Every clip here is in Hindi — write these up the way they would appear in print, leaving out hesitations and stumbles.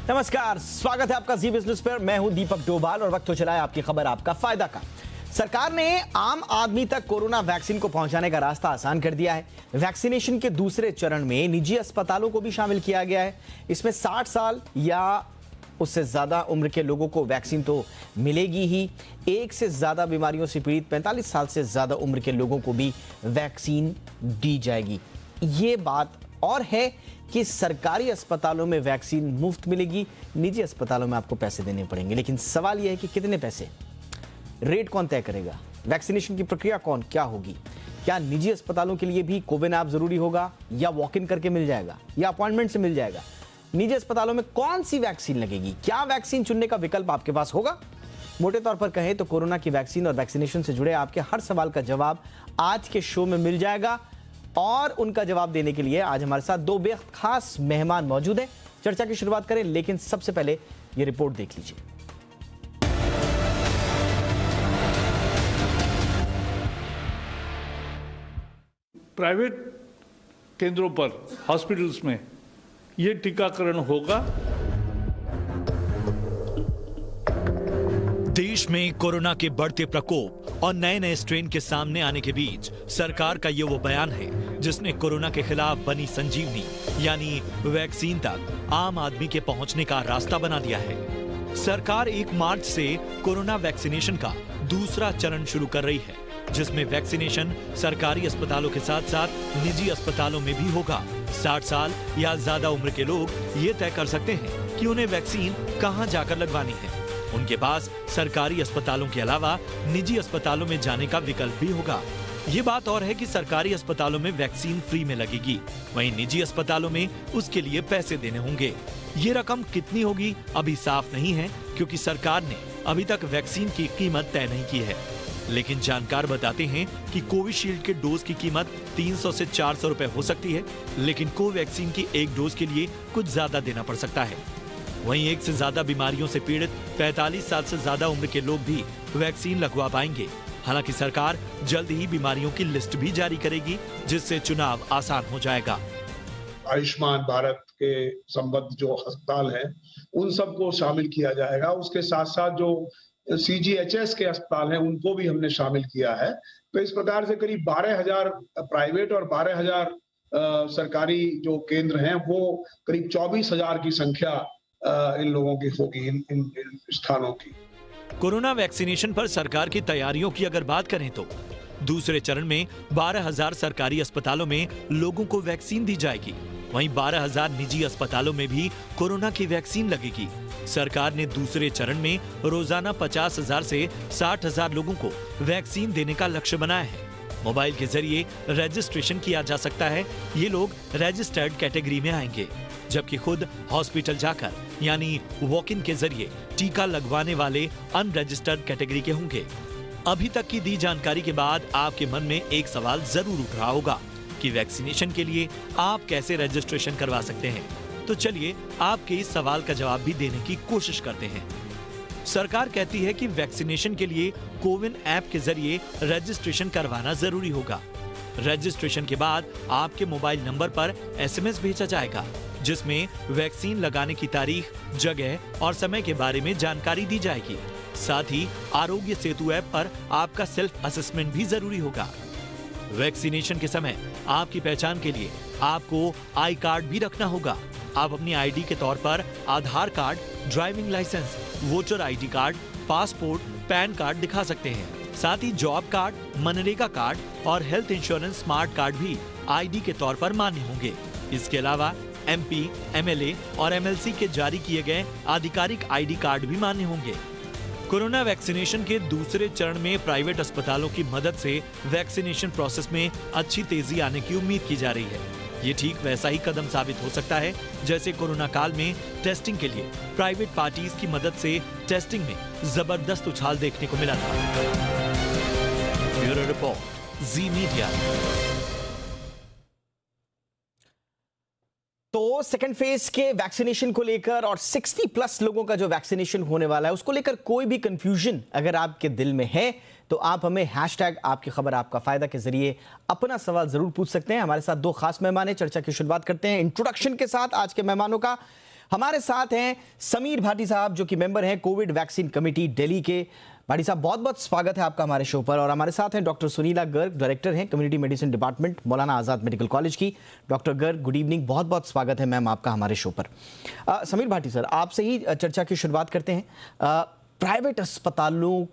नमस्कार, स्वागत है आपका जी बिजनेस पर। मैं हूं दीपक डोभाल और वक्त हो चला है आपकी खबर आपका फायदा का। सरकार ने आम आदमी तक कोरोना वैक्सीन को पहुंचाने का रास्ता आसान कर दिया है। वैक्सीनेशन के दूसरे चरण में निजी अस्पतालों को भी शामिल किया गया है। इसमें 60 साल या उससे ज्यादा उम्र के लोगों को वैक्सीन तो मिलेगी ही, एक से ज्यादा बीमारियों से पीड़ित 45 साल से ज्यादा उम्र के लोगों को भी वैक्सीन दी जाएगी। ये बात और है कि सरकारी अस्पतालों में वैक्सीन मुफ्त मिलेगी, निजी अस्पतालों में आपको पैसे देने पड़ेंगे। लेकिन सवाल यह है कि कितने पैसे, रेट कौन तय करेगा, वैक्सीनेशन की प्रक्रिया क्या होगी, क्या निजी अस्पतालों के लिए भी कोविन ऐप जरूरी होगा या वॉक इन करके मिल जाएगा या अपॉइंटमेंट से मिल जाएगा, निजी अस्पतालों में कौन सी वैक्सीन लगेगी, क्या वैक्सीन चुनने का विकल्प आपके पास होगा। मोटे तौर पर कहें तो कोरोना की वैक्सीन और वैक्सीनेशन से जुड़े आपके हर सवाल का जवाब आज के शो में मिल जाएगा। और उनका जवाब देने के लिए आज हमारे साथ दो बेहद खास मेहमान मौजूद हैं। चर्चा की शुरुआत करें, लेकिन सबसे पहले ये रिपोर्ट देख लीजिए। प्राइवेट केंद्रों पर, हॉस्पिटल्स में ये टीकाकरण होगा। देश में कोरोना के बढ़ते प्रकोप और नए नए स्ट्रेन के सामने आने के बीच सरकार का ये वो बयान है जिसने कोरोना के खिलाफ बनी संजीवनी यानी वैक्सीन तक आम आदमी के पहुंचने का रास्ता बना दिया है। सरकार 1 मार्च से कोरोना वैक्सीनेशन का दूसरा चरण शुरू कर रही है, जिसमें वैक्सीनेशन सरकारी अस्पतालों के साथ साथ निजी अस्पतालों में भी होगा। 60 साल या ज्यादा उम्र के लोग ये तय कर सकते हैं कि उन्हें वैक्सीन कहां जाकर लगवानी है। उनके पास सरकारी अस्पतालों के अलावा निजी अस्पतालों में जाने का विकल्प भी होगा। ये बात और है कि सरकारी अस्पतालों में वैक्सीन फ्री में लगेगी, वहीं निजी अस्पतालों में उसके लिए पैसे देने होंगे। ये रकम कितनी होगी अभी साफ नहीं है, क्योंकि सरकार ने अभी तक वैक्सीन की कीमत तय नहीं की है। लेकिन जानकार बताते हैं कि कोविशील्ड के डोज की कीमत 300 से 400 रुपए हो सकती है, लेकिन कोवैक्सीन की एक डोज के लिए कुछ ज्यादा देना पड़ सकता है। वहीं एक से ज्यादा बीमारियों से पीड़ित 45 साल से ज्यादा उम्र के लोग भी वैक्सीन लगवा पाएंगे। हालांकि सरकार जल्द ही बीमारियों की लिस्ट भी जारी करेगी, जिससे चुनाव आसान हो जाएगा। आयुष्मान भारत के संबद्ध जो अस्पताल हैं, उन सबको शामिल किया जाएगा। उसके साथ साथ जो CGHS के अस्पताल हैं, उनको भी हमने शामिल किया है। तो इस प्रकार से करीब 12,000 प्राइवेट और 12,000 सरकारी जो केंद्र हैं, वो करीब 24,000 की संख्या इन लोगों की होगी, इन स्थानों की। कोरोना वैक्सीनेशन पर सरकार की तैयारियों की अगर बात करें तो दूसरे चरण में 12,000 सरकारी अस्पतालों में लोगों को वैक्सीन दी जाएगी। वहीं 12,000 निजी अस्पतालों में भी कोरोना की वैक्सीन लगेगी। सरकार ने दूसरे चरण में रोजाना 50,000 से 60,000 लोगों को वैक्सीन देने का लक्ष्य बनाया है। मोबाइल के जरिए रजिस्ट्रेशन किया जा सकता है। ये लोग रजिस्टर्ड कैटेगरी में आएंगे, जबकि खुद हॉस्पिटल जाकर यानी वॉक इन के जरिए टीका लगवाने वाले अनरजिस्टर्ड कैटेगरी के होंगे। अभी तक की दी जानकारी के बाद आपके मन में एक सवाल जरूर उठ रहा होगा कि वैक्सीनेशन के लिए आप कैसे रजिस्ट्रेशन करवा सकते हैं। तो चलिए आपके इस सवाल का जवाब भी देने की कोशिश करते हैं। सरकार कहती है कि वैक्सीनेशन के लिए कोविन ऐप के जरिए रजिस्ट्रेशन करवाना जरूरी होगा। रजिस्ट्रेशन के बाद आपके मोबाइल नंबर पर SMS भेजा जाएगा, जिसमें वैक्सीन लगाने की तारीख, जगह और समय के बारे में जानकारी दी जाएगी। साथ ही आरोग्य सेतु ऐप पर आपका सेल्फ असेसमेंट भी जरूरी होगा। वैक्सीनेशन के समय आपकी पहचान के लिए आपको आई कार्ड भी रखना होगा। आप अपनी ID के तौर पर Aadhaar card, driving licence, voter ID card, passport, PAN card दिखा सकते हैं। साथ ही जॉब कार्ड, मनरेगा कार्ड और हेल्थ इंश्योरेंस स्मार्ट कार्ड भी ID के तौर पर मान्य होंगे। इसके अलावा MP, MLA और MLC के जारी किए गए आधिकारिक ID कार्ड भी मान्य होंगे। कोरोना वैक्सीनेशन के दूसरे चरण में प्राइवेट अस्पतालों की मदद से वैक्सीनेशन प्रोसेस में अच्छी तेजी आने की उम्मीद की जा रही है। ये ठीक वैसा ही कदम साबित हो सकता है जैसे कोरोना काल में टेस्टिंग के लिए प्राइवेट पार्टीज की मदद से टेस्टिंग में जबरदस्त उछाल देखने को मिला था। ब्यूरो रिपोर्ट, जी मीडिया। तो सेकेंड फेज के वैक्सीनेशन को लेकर और 60+ लोगों का जो वैक्सीनेशन होने वाला है, उसको लेकर कोई भी कंफ्यूजन अगर आपके दिल में है तो आप हमें हैशटैग आपकी खबर आपका फायदा के जरिए अपना सवाल जरूर पूछ सकते हैं। हमारे साथ दो खास मेहमान हैं। चर्चा की शुरुआत करते हैं इंट्रोडक्शन के साथ आज के मेहमानों का। हमारे साथ हैं समीर भाटी साहब, जो कि मेंबर हैं कोविड वैक्सीन कमेटी दिल्ली के। भाटी साहब, बहुत बहुत स्वागत है आपका हमारे शो पर। और हमारे साथ हैं डॉक्टर सुनीला गर्ग, डायरेक्टर हैं कम्युनिटी मेडिसिन डिपार्टमेंट, मौलाना आज़ाद मेडिकल कॉलेज की। डॉक्टर गर्ग, गुड इवनिंग, बहुत बहुत स्वागत है मैम आपका हमारे शो पर। समीर भाटी सर, आपसे ही चर्चा की शुरुआत करते हैं। प्राइवेट अस्पतालों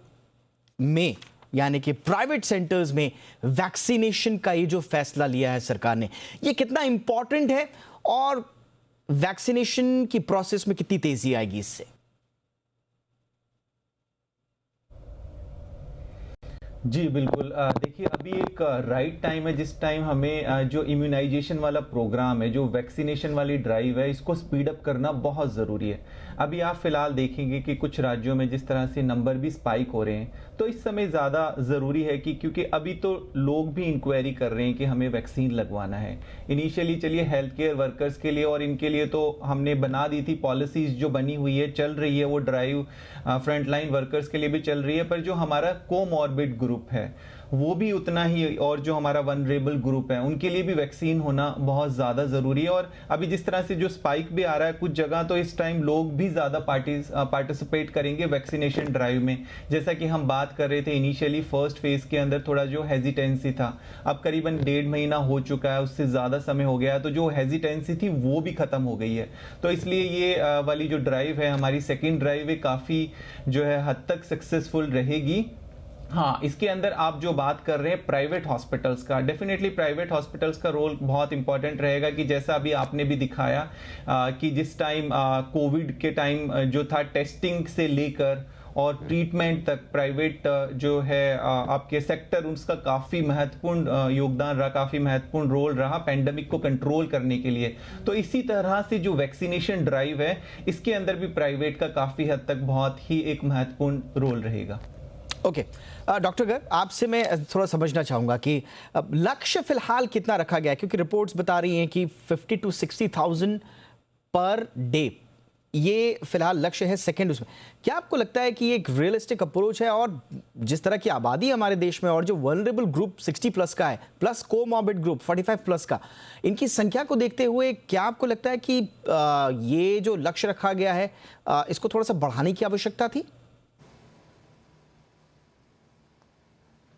में, यानी कि प्राइवेट सेंटर्स में वैक्सीनेशन का ये जो फैसला लिया है सरकार ने, ये कितना इंपॉर्टेंट है और वैक्सीनेशन की प्रोसेस में कितनी तेजी आएगी इससे? जी बिल्कुल। देखिए, अभी एक राइट टाइम है जिस टाइम हमें जो इम्यूनाइजेशन वाला प्रोग्राम है, जो वैक्सीनेशन वाली ड्राइव है, इसको स्पीड अप करना बहुत ज़रूरी है। अभी आप फिलहाल देखेंगे कि कुछ राज्यों में जिस तरह से नंबर भी स्पाइक हो रहे हैं, तो इस समय ज़्यादा ज़रूरी है कि क्योंकि अभी तो लोग भी इंक्वायरी कर रहे हैं कि हमें वैक्सीन लगवाना है। इनिशियली चलिए हेल्थ केयर वर्कर्स के लिए और इनके लिए तो हमने बना दी थी पॉलिसीज़, जो बनी हुई है, चल रही है वो ड्राइव, फ्रंटलाइन वर्कर्स के लिए भी चल रही है, पर जो हमारा कोमॉर्बिड ग्रुप है वो भी उतना ही, और जो हमारा वनरेबल ग्रुप है उनके लिए भी वैक्सीन होना बहुत ज़्यादा ज़रूरी है। और अभी जिस तरह से जो स्पाइक भी आ रहा है कुछ जगह, तो इस टाइम लोग भी ज़्यादा पार्टिसिपेट करेंगे वैक्सीनेशन ड्राइव में। जैसा कि हम बात कर रहे थे, इनिशियली फर्स्ट फेज के अंदर थोड़ा जो हेजिटेंसी था, अब करीबन 1.5 महीना हो चुका है, उससे ज़्यादा समय हो गया है, तो जो हेजिटेंसी थी वो भी ख़त्म हो गई है। तो इसलिए ये वाली जो ड्राइव है, हमारी सेकेंड ड्राइव है, काफ़ी जो है हद तक सक्सेसफुल रहेगी। हाँ, इसके अंदर आप जो बात कर रहे हैं प्राइवेट हॉस्पिटल्स का, डेफिनेटली प्राइवेट हॉस्पिटल्स का रोल बहुत इंपॉर्टेंट रहेगा कि जैसा अभी आपने भी दिखाया कि जिस टाइम कोविड के टाइम जो था, टेस्टिंग से लेकर और ट्रीटमेंट तक प्राइवेट जो है आपके सेक्टर, उसका काफ़ी महत्वपूर्ण योगदान रहा, काफ़ी महत्वपूर्ण रोल रहा पेंडेमिक को कंट्रोल करने के लिए। तो इसी तरह से जो वैक्सीनेशन ड्राइव है, इसके अंदर भी प्राइवेट का काफ़ी हद तक बहुत ही एक महत्वपूर्ण रोल रहेगा। ओके, डॉक्टर गर्ग, आपसे मैं थोड़ा समझना चाहूँगा कि लक्ष्य फिलहाल कितना रखा गया है, क्योंकि रिपोर्ट्स बता रही हैं कि 50 to 60,000 पर डे ये फिलहाल लक्ष्य है सेकेंड उसमें। क्या आपको लगता है कि ये एक रियलिस्टिक अप्रोच है? और जिस तरह की आबादी हमारे देश में और जो वल्नरेबल ग्रुप 60 प्लस का है, प्लस कोमॉर्बिड ग्रुप 45 प्लस का, इनकी संख्या को देखते हुए क्या आपको लगता है कि ये जो लक्ष्य रखा गया है इसको थोड़ा सा बढ़ाने की आवश्यकता थी?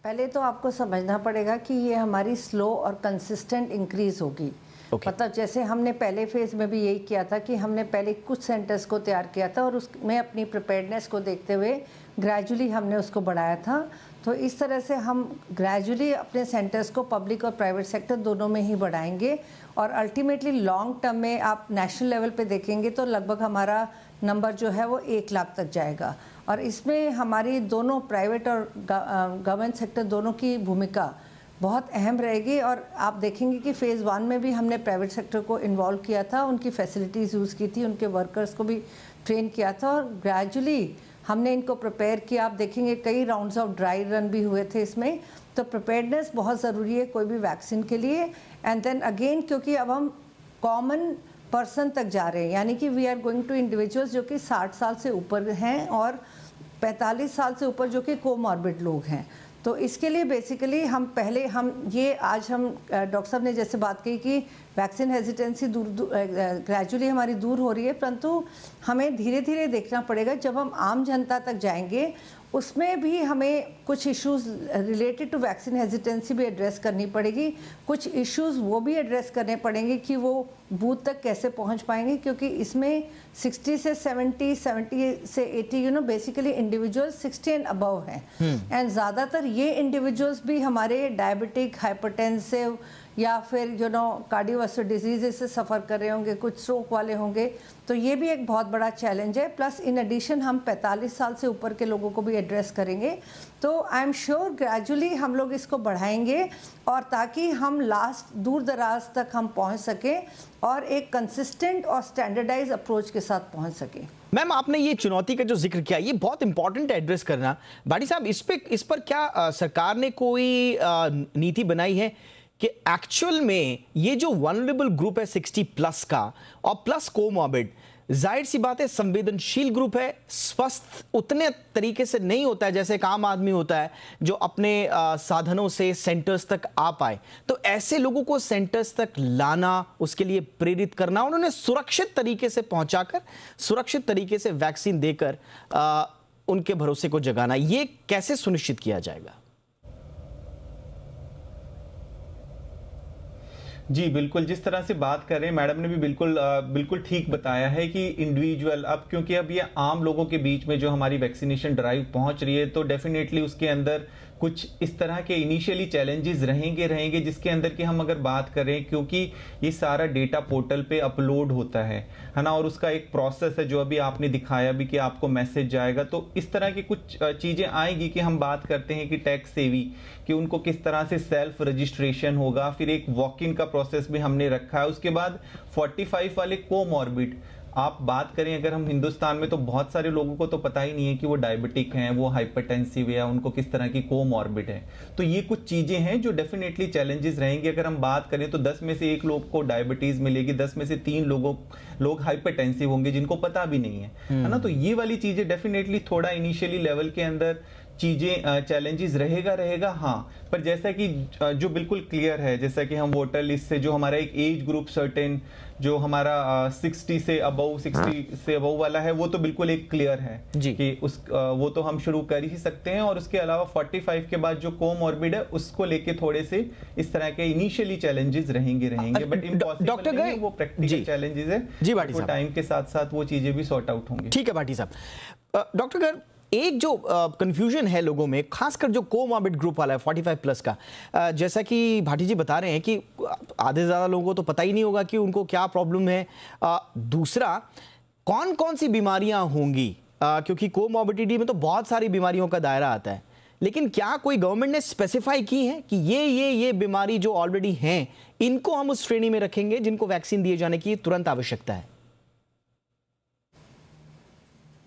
पहले तो आपको समझना पड़ेगा कि ये हमारी स्लो और कंसिस्टेंट इंक्रीज होगी। मतलब जैसे हमने पहले फेज में भी यही किया था कि हमने पहले कुछ सेंटर्स को तैयार किया था और उसमें अपनी प्रिपेयर्डनेस को देखते हुए ग्रेजुअली हमने उसको बढ़ाया था। तो इस तरह से हम ग्रेजुअली अपने सेंटर्स को पब्लिक और प्राइवेट सेक्टर दोनों में ही बढ़ाएंगे। और अल्टीमेटली लॉन्ग टर्म में आप नेशनल लेवल पे देखेंगे तो लगभग हमारा नंबर जो है वो 1 लाख तक जाएगा। और इसमें हमारी दोनों प्राइवेट और गवर्नमेंट सेक्टर दोनों की भूमिका बहुत अहम रहेगी। और आप देखेंगे कि फ़ेज़ 1 में भी हमने प्राइवेट सेक्टर को इन्वॉल्व किया था, उनकी फैसिलिटीज़ यूज़ की थी, उनके वर्कर्स को भी ट्रेन किया था और ग्रेजुअली हमने इनको प्रिपेयर किया। आप देखेंगे कई राउंड्स ऑफ ड्राई रन भी हुए थे इसमें। तो प्रिपेयर्डनेस बहुत ज़रूरी है कोई भी वैक्सीन के लिए। एंड देन अगेन, क्योंकि अब हम कॉमन पर्सन तक जा रहे हैं, यानी कि we are going to individuals जो कि 60 साल से ऊपर हैं और 45 साल से ऊपर जो कि कोमॉर्बिड लोग हैं। तो इसके लिए बेसिकली हम डॉक्टर साहब ने जैसे बात की कि वैक्सीन हेजिटेंसी ग्रेजुअली हमारी दूर हो रही है, परंतु हमें धीरे धीरे देखना पड़ेगा। जब हम आम जनता तक जाएंगे उसमें भी हमें कुछ issues related to vaccine hesitancy भी एड्रेस करनी पड़ेगी। कुछ इश्यूज वो भी एड्रेस करने पड़ेंगे कि वो बूथ तक कैसे पहुंच पाएंगे, क्योंकि इसमें 60 से 70 से 80 बेसिकली इंडिविजुअल 60 एंड अबव हैं। एंड ज़्यादातर ये इंडिविजुअल्स भी हमारे डायबिटिक, हाइपरटेंसिव या फिर कार्डियोवास्कुलर डिजीज़ से सफ़र कर रहे होंगे, कुछ स्ट्रोक वाले होंगे। तो ये भी एक बहुत बड़ा चैलेंज है। प्लस इन एडिशन हम 45 साल से ऊपर के लोगों को भी एड्रेस करेंगे। तो आई एम श्योर ग्रेजुअली हम लोग इसको बढ़ाएंगे और ताकि हम लास्ट दूर दराज तक हम पहुंच सकें और एक कंसिस्टेंट और स्टैंडर्डाइज अप्रोच के साथ पहुंच सकें। मैम, आपने ये चुनौती का जो जिक्र किया, ये बहुत इंपॉर्टेंट है एड्रेस करना। भाटी साहब, इस पर क्या सरकार ने कोई नीति बनाई है कि एक्चुअल में ये जो वल्नरेबल ग्रुप है 60 प्लस का और प्लस कोमॉर्बिड, जाहिर सी बात है संवेदनशील ग्रुप है, स्वस्थ उतने तरीके से नहीं होता है जैसे एक आम आदमी होता है जो अपने साधनों से सेंटर्स तक आ पाए। तो ऐसे लोगों को सेंटर्स तक लाना, उसके लिए प्रेरित करना, उन्होंने सुरक्षित तरीके से पहुंचाकर, सुरक्षित तरीके से वैक्सीन देकर उनके भरोसे को जगाना, ये कैसे सुनिश्चित किया जाएगा? जी बिल्कुल, जिस तरह से बात कर रहे हैं मैडम ने भी बिल्कुल ठीक बताया है कि इंडिविजुअल, अब क्योंकि अब ये आम लोगों के बीच में जो हमारी वैक्सीनेशन ड्राइव पहुंच रही है, तो डेफिनेटली उसके अंदर कुछ इस तरह के इनिशियली चैलेंजेस रहेंगे जिसके अंदर की हम अगर बात करें, क्योंकि ये सारा डेटा पोर्टल पे अपलोड होता है ना, और उसका एक प्रोसेस है जो अभी आपने दिखाया भी कि आपको मैसेज जाएगा, तो इस तरह की कुछ चीज़ें आएगी कि हम बात करते हैं कि टैक्स सेवी कि उनको किस तरह से सेल्फ रजिस्ट्रेशन होगा, फिर एक वॉक इन का प्रोसेस भी हमने रखा है, उसके बाद 45 वाले कोमॉर्बिड आप बात करें अगर हम हिंदुस्तान में, तो बहुत सारे लोगों को तो पता ही नहीं है कि वो डायबिटिक हैं, वो हाइपरटेंसिव या उनको किस तरह की कोमॉर्बिड है। तो ये कुछ चीजें हैं जो डेफिनेटली चैलेंजेस रहेंगी। अगर हम बात करें तो 10 में से 1 लोग को डायबिटीज मिलेगी, 10 में से 3 लोग हाइपरटेंसिव होंगे जिनको पता भी नहीं है ना। तो ये वाली चीजें डेफिनेटली थोड़ा इनिशियली लेवल के अंदर चीजें चैलेंजेस रहेगा हाँ, पर जैसा कि जो बिल्कुल क्लियर है, जैसा कि हम वोटर लिस्ट से जो हमारा एक एज ग्रुप सर्टेन जो हमारा 60 से अबव वाला है, वो तो बिल्कुल एक क्लियर है जी। कि वो तो हम शुरू कर ही सकते हैं, और उसके अलावा 45 के बाद जो कोमॉर्बिड है उसको लेके थोड़े से इस तरह के इनिशियली चैलेंजेस रहेंगे बट डॉक्टर गए वो प्रैक्टिकल चैलेंजेस है जी भाटी साहब, टाइम के साथ साथ वो चीजें भी सॉर्ट आउट होंगी। ठीक है भाटी साहब। डॉक्टर गर, एक जो कंफ्यूजन है लोगों में, खासकर जो कोमॉर्बिड ग्रुप वाला है 45 प्लस का, जैसा कि भाटी जी बता रहे हैं कि आधे से ज़्यादा लोगों को तो पता ही नहीं होगा कि उनको क्या प्रॉब्लम है। दूसरा, कौन कौन सी बीमारियां होंगी, क्योंकि कोमॉर्बिडिटी में तो बहुत सारी बीमारियों का दायरा आता है, लेकिन क्या कोई गवर्नमेंट ने स्पेसिफाई की है कि ये बीमारी जो ऑलरेडी हैं इनको हम उस श्रेणी में रखेंगे जिनको वैक्सीन दिए जाने की तुरंत आवश्यकता है?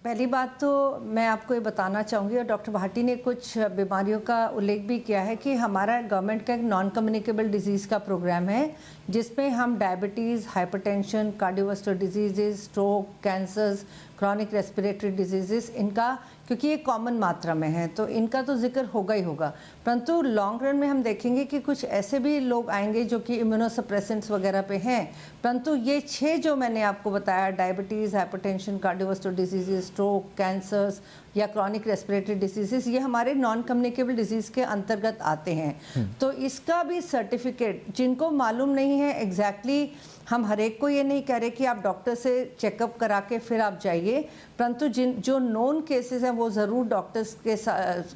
पहली बात तो मैं आपको ये बताना चाहूँगी, और डॉक्टर भाटी ने कुछ बीमारियों का उल्लेख भी किया है कि हमारा गवर्नमेंट का एक नॉन कम्युनिकेबल डिजीज़ का प्रोग्राम है जिसमें हम diabetes, hypertension, cardiovascular disease, stroke, cancers, chronic respiratory disease, इनका क्योंकि ये कॉमन मात्रा में है तो इनका तो जिक्र होगा ही होगा, परंतु लॉन्ग रन में हम देखेंगे कि कुछ ऐसे भी लोग आएंगे जो कि इम्यूनोसप्रेसेंट्स वगैरह पे हैं, परंतु ये 6 जो मैंने आपको बताया, diabetes, hypertension, cardiovascular disease, stroke, cancers या क्रॉनिक रेस्पिरेटरी डिजीज़, ये हमारे नॉन कम्युनिकेबल डिजीज़ के अंतर्गत आते हैं। तो इसका भी सर्टिफिकेट जिनको मालूम नहीं है एग्जैक्टली, हम हर एक को ये नहीं कह रहे कि आप डॉक्टर से चेकअप करा के फिर आप जाइए, परंतु जो नोन केसेस हैं वो ज़रूर डॉक्टर्स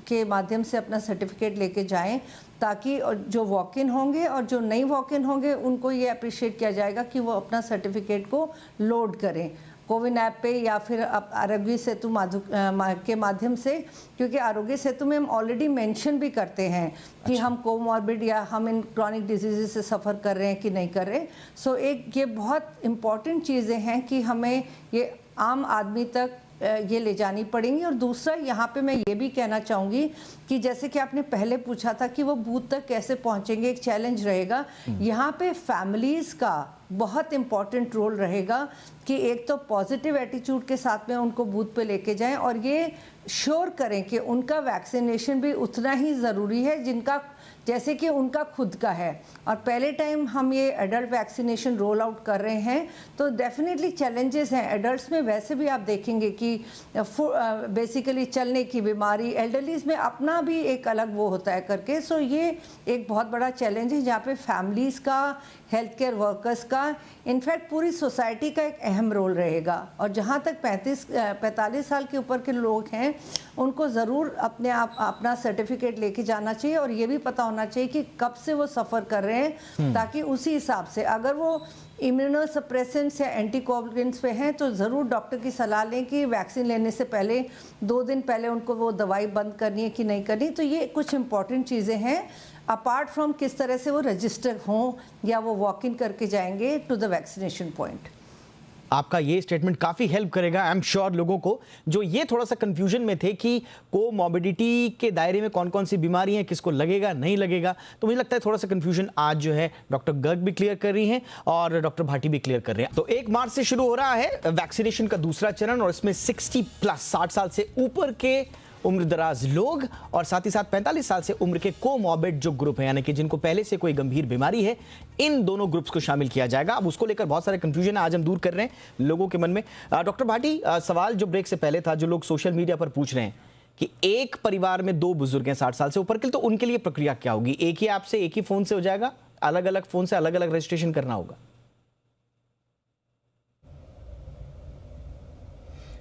के माध्यम से अपना सर्टिफिकेट लेके जाएं, ताकि जो वॉक इन होंगे और जो नहीं वॉक इन होंगे उनको ये अप्रिशिएट किया जाएगा कि वो अपना सर्टिफिकेट को लोड करें कोविन ऐप पे या फिर आरोग्य सेतु के माध्यम से, क्योंकि आरोग्य सेतु में हम ऑलरेडी मेंशन भी करते हैं कि हम कोमॉर्बिड या हम इन क्रॉनिक डिजीज़ से सफ़र कर रहे हैं कि नहीं कर रहे। सो एक ये बहुत इम्पॉर्टेंट चीज़ें हैं कि हमें ये आम आदमी तक ये ले जानी पड़ेंगी। और दूसरा यहाँ पे मैं ये भी कहना चाहूँगी कि जैसे कि आपने पहले पूछा था कि वो बूथ तक कैसे पहुँचेंगे, एक चैलेंज रहेगा यहाँ पे फैमिलीज़ का बहुत इम्पॉर्टेंट रोल रहेगा कि एक तो पॉजिटिव एटीट्यूड के साथ में उनको बूथ पे लेके जाएं और ये श्योर करें कि उनका वैक्सीनेशन भी उतना ही ज़रूरी है जिनका जैसे कि उनका खुद का है। और पहले टाइम हम ये एडल्ट वैक्सीनेशन रोल आउट कर रहे हैं तो डेफिनेटली चैलेंजेस हैं। एडल्ट्स में वैसे भी आप देखेंगे कि बेसिकली चलने की बीमारी, एल्डरलीज में अपना भी एक अलग वो होता है करके। सो ये एक बहुत बड़ा चैलेंज है जहाँ पे फैमिलीज़ का, हेल्थ केयर वर्कर्स का, इनफैक्ट पूरी सोसाइटी का एक अहम रोल रहेगा। और जहाँ तक 45 साल के ऊपर के लोग हैं उनको ज़रूर अपना सर्टिफिकेट लेके जाना चाहिए और ये भी पता होना चाहिए कि कब से वो सफ़र कर रहे हैं, ताकि उसी हिसाब से अगर वो इम्यूनोसप्रेसेंट्स या एंटीकोगुलेंट्स पे हैं तो ज़रूर डॉक्टर की सलाह लें कि वैक्सीन लेने से पहले 2 दिन पहले उनको वो दवाई बंद करनी है कि नहीं करनी। तो ये कुछ इंपॉर्टेंट चीज़ें हैं अपार्ट फ्रॉम किस तरह से वो रजिस्टर हों या वो वॉक इन करके जाएंगे टू द वैक्सीनेशन पॉइंट। आपका ये स्टेटमेंट काफ़ी हेल्प करेगा आई एम श्योर लोगों को जो ये थोड़ा सा कंफ्यूजन में थे कि कोमॉर्बिडिटी के दायरे में कौन कौन सी बीमारी है, किसको लगेगा नहीं लगेगा। तो मुझे लगता है थोड़ा सा कंफ्यूजन आज जो है डॉक्टर गर्ग भी क्लियर कर रही हैं और डॉक्टर भाटी भी क्लियर कर रहे हैं। तो 1 मार्च से शुरू हो रहा है वैक्सीनेशन का दूसरा चरण और इसमें 60+ साल से ऊपर के उम्रदराज लोग और साथ ही साथ 45 साल से उम्र के कोमॉर्बिड जो ग्रुप है, यानी कि जिनको पहले से कोई गंभीर बीमारी है, इन दोनों ग्रुप्स को शामिल किया जाएगा। अब उसको लेकर बहुत सारे कंफ्यूजन आज हम दूर कर रहे हैं लोगों के मन में। डॉक्टर भाटी, सवाल जो ब्रेक से पहले था, जो लोग सोशल मीडिया पर पूछ रहे हैं कि एक परिवार में 2 बुजुर्ग हैं 60 साल से ऊपर के, तो उनके लिए प्रक्रिया क्या होगी? एक ही ऐप से, एक ही फोन से हो जाएगा? अलग अलग फोन से अलग अलग रजिस्ट्रेशन करना होगा?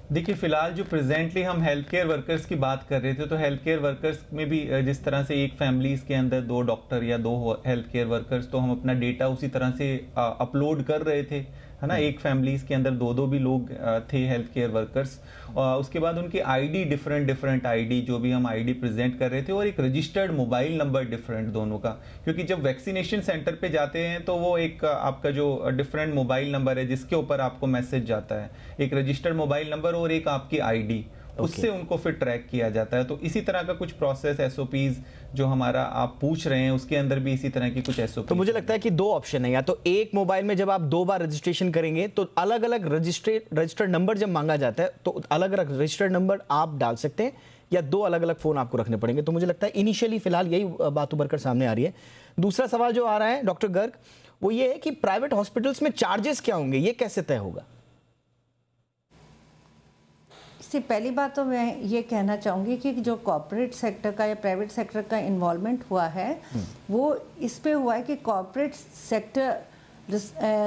देखिए, फिलहाल जो प्रेजेंटली हम हेल्थ केयर वर्कर्स की बात कर रहे थे, तो हेल्थ केयर वर्कर्स में भी जिस तरह से एक फैमिलीज के अंदर 2 डॉक्टर या 2 हेल्थ केयर वर्कर्स, तो हम अपना डेटा उसी तरह से अपलोड कर रहे थे, है ना। एक फैमिलीज के अंदर 2 भी लोग थे हेल्थ केयर वर्कर्स। उसके बाद उनकी आईडी डिफरेंट आईडी, जो भी हम आईडी प्रेजेंट कर रहे थे, और एक रजिस्टर्ड मोबाइल नंबर डिफरेंट दोनों का, क्योंकि जब वैक्सीनेशन सेंटर पे जाते हैं तो वो एक आपका जो डिफरेंट मोबाइल नंबर है जिसके ऊपर आपको मैसेज जाता है, एक रजिस्टर्ड मोबाइल नंबर और एक आपकी आईडी, उससे उनको फिर ट्रैक किया जाता है। तो इसी तरह का कुछ प्रोसेस, एसओपीज जो हमारा आप पूछ रहे हैं, उसके अंदर भी इसी तरह की कुछ एसओपी। तो मुझे लगता है कि 2 ऑप्शन है, या तो एक मोबाइल में जब आप 2 बार रजिस्ट्रेशन करेंगे तो अलग अलग रजिस्टर्ड नंबर जब मांगा जाता है तो अलग अलग रजिस्टर्ड नंबर आप डाल सकते हैं, या 2 अलग अलग फोन आपको रखने पड़ेंगे। तो मुझे लगता है इनिशियली फिलहाल यही बात उभर कर सामने आ रही है। दूसरा सवाल जो आ रहा है डॉक्टर गर्ग, वो ये है कि प्राइवेट हॉस्पिटल्स में चार्जेस क्या होंगे, ये कैसे तय होगा? पहली बात तो मैं ये कहना चाहूँगी कि जो कॉर्पोरेट सेक्टर का या प्राइवेट सेक्टर का इन्वॉल्वमेंट हुआ है वो इस पे हुआ है कि कॉर्पोरेट सेक्टर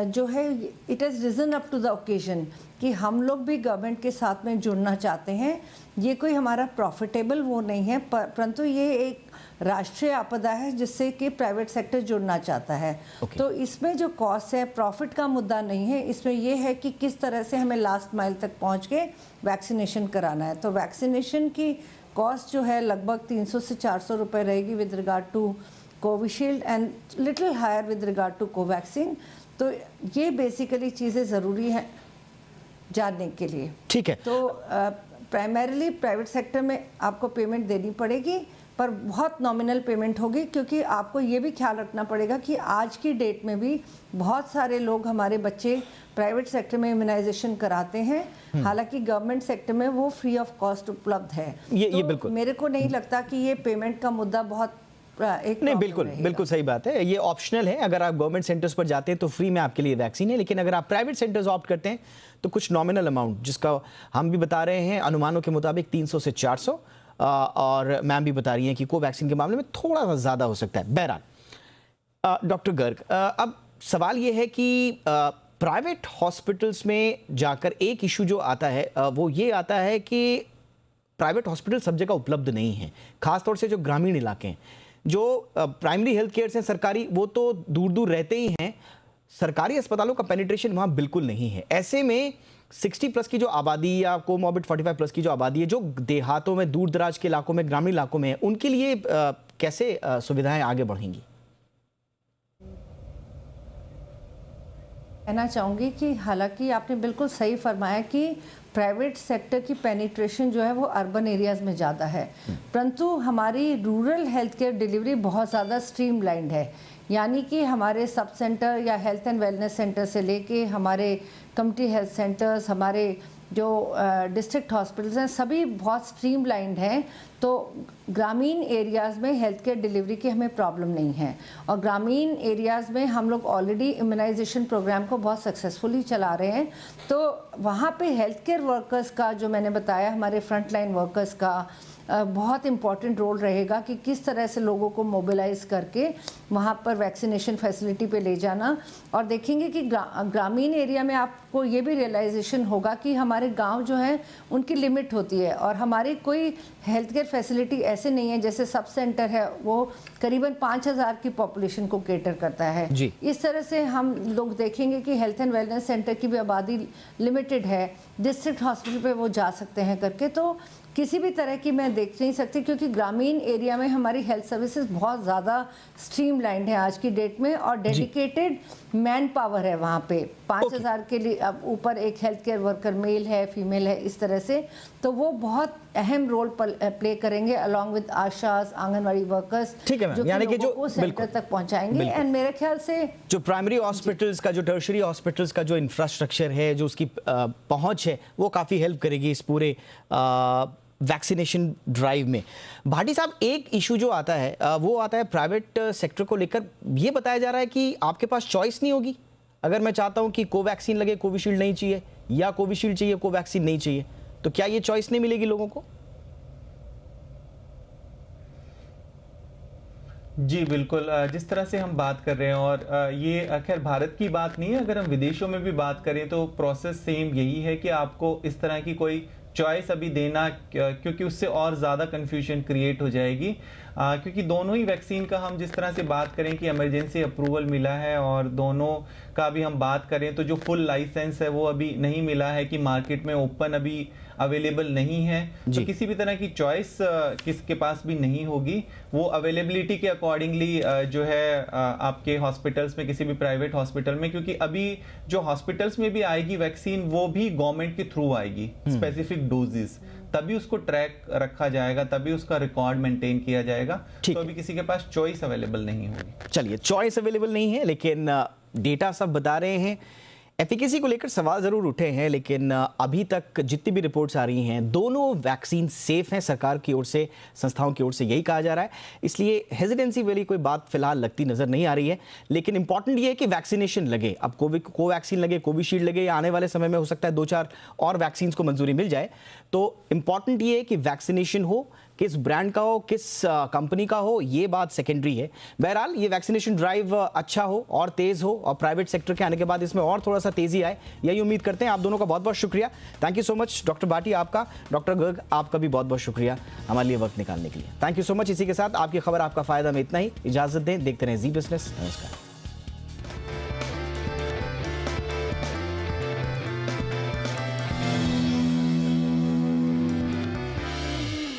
जो है it has risen up to the occasion कि हम लोग भी गवर्नमेंट के साथ में जुड़ना चाहते हैं। ये कोई हमारा प्रॉफिटेबल वो नहीं है, परंतु ये एक राष्ट्रीय आपदा है जिससे कि प्राइवेट सेक्टर जुड़ना चाहता है। तो इसमें जो कॉस्ट है, प्रॉफिट का मुद्दा नहीं है, इसमें ये है कि किस तरह से हमें लास्ट माइल तक पहुंच के वैक्सीनेशन कराना है। तो वैक्सीनेशन की कॉस्ट जो है लगभग 300 से 400 रुपये रहेगी with regard to Covishield and little higher with regard to Covaxin. तो ये बेसिकली चीज़ें ज़रूरी हैं जानने के लिए। ठीक है। तो प्राइमरीली प्राइवेट सेक्टर में आपको पेमेंट देनी पड़ेगी, पर बहुत नॉमिनल पेमेंट होगी, क्योंकि आपको ये भी ख्याल रखना पड़ेगा कि आज की डेट में भी बहुत सारे लोग, हमारे बच्चे प्राइवेट सेक्टर में इम्यूनाइजेशन कराते हैं, हालांकि गवर्नमेंट सेक्टर में वो फ्री ऑफ कॉस्ट उपलब्ध है। ये बिल्कुल मेरे को नहीं लगता कि ये पेमेंट का मुद्दा बहुत एक नहीं, बिल्कुल सही बात है। ये ऑप्शनल है, अगर आप गवर्नमेंट सेंटर्स पर जाते हैं तो फ्री में आपके लिए वैक्सीन है, लेकिन अगर आप प्राइवेट सेंटर्स ऑप्ट करते हैं तो कुछ नॉमिनल अमाउंट, जिसका हम भी बता रहे हैं अनुमानों के मुताबिक 300 से 400, और मैम भी बता रही हैं कि कोवैक्सीन के मामले में थोड़ा सा ज़्यादा हो सकता है। बहरहाल डॉक्टर गर्ग, अब सवाल ये है कि प्राइवेट हॉस्पिटल्स में जाकर एक इशू जो आता है वो ये आता है कि प्राइवेट हॉस्पिटल सब जगह उपलब्ध नहीं है, खासतौर से जो ग्रामीण इलाके हैं। जो प्राइमरी हेल्थ केयर हैं सरकारी, वो तो दूर दूर रहते ही हैं, सरकारी अस्पतालों का पेनिट्रेशन वहाँ बिल्कुल नहीं है। ऐसे में 60+ की जो आबादी या कोमॉर्बिड 45+ की जो आबादी है, जो देहातों में, दूर दराज के इलाकों में, ग्रामीण इलाकों में है, उनके लिए कैसे सुविधाएं आगे बढ़ेंगी? कहना चाहूँगी कि हालांकि आपने बिल्कुल सही फरमाया कि प्राइवेट सेक्टर की पेनिट्रेशन जो है वो अर्बन एरियाज़ में ज़्यादा है, परंतु हमारी रूरल हेल्थ केयर डिलीवरी बहुत ज़्यादा स्ट्रीमलाइंड है। यानी कि हमारे सब सेंटर या हेल्थ एंड वेलनेस सेंटर से लेके हमारे कम्युनिटी हेल्थ सेंटर्स, हमारे जो डिस्ट्रिक्ट हॉस्पिटल्स हैं, सभी बहुत स्ट्रीमलाइंड हैं। तो ग्रामीण एरियाज़ में हेल्थ केयर डिलीवरी की हमें प्रॉब्लम नहीं है, और ग्रामीण एरियाज़ में हम लोग ऑलरेडी इम्यूनाइजेशन प्रोग्राम को बहुत सक्सेसफुली चला रहे हैं। तो वहाँ पे हेल्थ केयर वर्कर्स का, जो मैंने बताया, हमारे फ्रंट लाइन वर्कर्स का बहुत इम्पॉर्टेंट रोल रहेगा कि किस तरह से लोगों को मोबिलाइज करके वहाँ पर वैक्सीनेशन फैसिलिटी पे ले जाना। और देखेंगे कि ग्रामीण एरिया में आपको ये भी रियलाइजेशन होगा कि हमारे गांव जो हैं उनकी लिमिट होती है, और हमारी कोई हेल्थ केयर फैसिलिटी ऐसे नहीं है, जैसे सब सेंटर है वो करीबन 5000 की पॉपुलेशन को केटर करता है जी। इस तरह से हम लोग देखेंगे कि हेल्थ एंड वेलनेस सेंटर की भी आबादी लिमिटेड है, डिस्ट्रिक्ट हॉस्पिटल पे वो जा सकते हैं करके। तो किसी भी तरह की मैं देख नहीं सकती, क्योंकि ग्रामीण एरिया में हमारी हेल्थ सर्विसेज बहुत ज़्यादा स्ट्रीमलाइंड है आज की डेट में, और डेडिकेटेड मैन पावर है वहाँ पे। 5000 के लिए अब ऊपर एक हेल्थ केयर वर्कर मेल है, फीमेल है, इस तरह से, तो वो बहुत अहम रोल प्ले करेंगे along with Asha's, anganwadi workers, ठीक है मैम, यानी कि जो सेंटर तक पहुँचाएंगे। एंड मेरे ख्याल से जो प्राइमरी हॉस्पिटल्स का, जो टर्शरी हॉस्पिटल्स का जो इंफ्रास्ट्रक्चर है, जो उसकी पहुंच है, वो काफ़ी हेल्प करेगी इस पूरे वैक्सीनेशन ड्राइव में। भाटी साहब, एक इशू जो आता है वो आता है प्राइवेट सेक्टर को लेकर। ये बताया जा रहा है कि आपके पास चॉइस नहीं होगी। अगर मैं चाहता हूं कि कोवैक्सीन लगे, कोविशील्ड नहीं चाहिए, या कोविशील्ड चाहिए, कोवैक्सीन नहीं चाहिए, तो क्या ये चॉइस नहीं मिलेगी लोगों को? जी बिल्कुल, जिस तरह से हम बात कर रहे हैं, और ये खैर भारत की बात नहीं है, अगर हम विदेशों में भी बात करें तो प्रोसेस सेम यही है कि आपको इस तरह की कोई चॉइस अभी देना, क्योंकि उससे और ज़्यादा कन्फ्यूजन क्रिएट हो जाएगी, क्योंकि दोनों ही वैक्सीन का हम जिस तरह से बात करें कि इमरजेंसी अप्रूवल मिला है, और दोनों का भी हम बात करें तो जो फुल लाइसेंस है वो अभी नहीं मिला है, कि मार्केट में ओपन अभी अवेलेबल नहीं है, तो किसी भी तरह की चॉइस किसके पास भी नहीं होगी। वो अवेलेबिलिटी के अकॉर्डिंगली जो है आपके हॉस्पिटल्स में, किसी भी प्राइवेट हॉस्पिटल में, क्योंकि अभी जो हॉस्पिटल्स में भी आएगी वैक्सीन वो भी गवर्नमेंट के थ्रू आएगी, स्पेसिफिक डोजेस, तभी उसको ट्रैक रखा जाएगा, तभी उसका रिकॉर्ड मेंटेन किया जाएगा। तो अभी किसी के पास चॉइस अवेलेबल नहीं होगी। चलिए, चॉइस अवेलेबल नहीं है, लेकिन डेटा सब बता रहे हैं। एफिकेसी को लेकर सवाल जरूर उठे हैं, लेकिन अभी तक जितनी भी रिपोर्ट्स आ रही हैं, दोनों वैक्सीन सेफ हैं। सरकार की ओर से, संस्थाओं की ओर से यही कहा जा रहा है, इसलिए हेजिटेंसी वाली कोई बात फिलहाल लगती नजर नहीं आ रही है। लेकिन इंपॉर्टेंट ये है कि वैक्सीनेशन लगे। अब कोवैक्सीन लगे, कोविशील्ड लगे, या आने वाले समय में हो सकता है 2-4 और वैक्सीन को मंजूरी मिल जाए। तो इंपॉर्टेंट ये है कि वैक्सीनेशन हो, किस ब्रांड का हो, किस कंपनी का हो, ये बात सेकेंडरी है। बहरहाल ये वैक्सीनेशन ड्राइव अच्छा हो और तेज हो, और प्राइवेट सेक्टर के आने के बाद इसमें और थोड़ा सा तेजी आए, यही उम्मीद करते हैं। आप दोनों का बहुत बहुत शुक्रिया, thank you so much. Doctor Bhati आपका, डॉक्टर गर्ग आपका भी बहुत बहुत शुक्रिया हमारे लिए वक्त निकालने के लिए, थैंक यू सो मच। इसी के साथ आपकी खबर आपका फायदा में इतना ही, इजाजत दें, देखते रहें जी बिजनेस। नमस्कार।